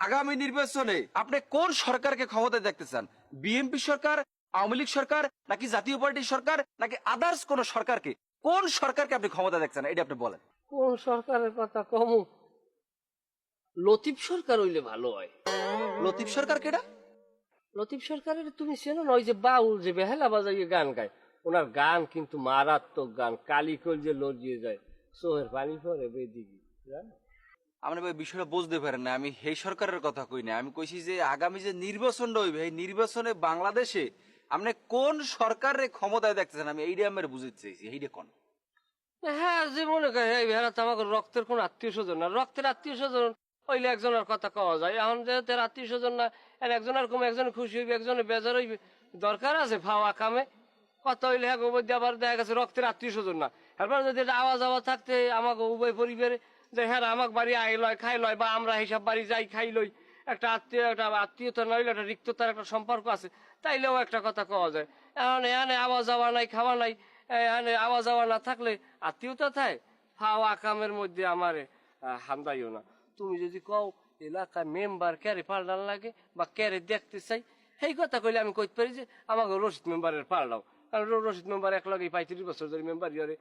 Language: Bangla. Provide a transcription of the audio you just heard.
আগামী নির্বাচনে আপনি কোন সরকারকে ক্ষমতায় দেখতে চান? বিএনপি সরকার, আওয়ামী লীগ সরকার, নাকি জাতীয় পার্টির সরকার, নাকি আদার্স কোন সরকারকে? কোন সরকারকে আপনি ক্ষমতা দেখছেন এটা আপনি বলেন। কোন সরকারের কথা কমু? লতিফ সরকার হইলে ভালো হয়। লতিফ সরকার কেডা? লতিফ সরকারের তুমি চেনো না? ওই যে বাউল যে বেহালা বাজাইয়ে গান গায়, ওনার গান কিন্তু মারাত্মক গান, কালিকল যে লড়িয়ে যায়, চোহের পানি পরে বেদিকে, জানো? আপনি ভাই বিষয়টা বুঝতে পারেন না, আমি সেই সরকারের কথা কই না, আমি কইছি যে আগামী যে নির্বাচনটা হইবে এই নির্বাচনে বাংলাদেশে আপনি কোন সরকারের ক্ষমতায় দেখতেছেন, আমি এইটা আমার বুঝতে চাইছি, এইটা কোন। হ্যাঁ, যে মনে করে এই বেহালা তো আমাকে রক্তের কোন আত্মীয় স্বজন না, রক্তের আত্মীয় স্বজন হইলে একজনের কথা কওয়া যায়। এখন যেহেতু এর আত্মীয় স্বজন না, আর একজনের কম একজন খুশি হইবে, একজনে বেজার হইবে, দরকার আছে ফাওয়া কামে কথা হইলে হ্যাঁ মধ্যে আবার দেখা গেছে রক্তের আত্মীয় স্বজন না, এরপর যদি এটা আওয়াজ আওয়াজ থাকতে আমাকে উভয় পরিবারে যে হ্যাঁ আমাকে বাড়ি আই লয় খাই লয়, বা আমরা হিসাব বাড়ি যাই খাই লই, একটা আত্মীয়তা নইলে একটা রিক্ততার একটা সম্পর্ক আছে, তাইলেও একটা কথা কওয়া যায়। এখন এখানে আওয়াজ যাওয়া নাই, খাওয়া নাই, এখানে আওয়াজ যাওয়া না থাকলে আত্মীয়তা থাকে? ফাওয়া কামের মধ্যে আমারে হান্দাইও না। তুমি যদি কও এলাকার মেম্বার ক্যারে পাল্টান লাগে বা ক্যারে দেখতে চাই, সেই কথা কইলে আমি কইতে পারি যে আমাকে রশিদ মেম্বারের পাল্টাও, কারণ রশিদ মেম্বার এক লগে 35 বছর ধরে মেম্বার ইয়ারে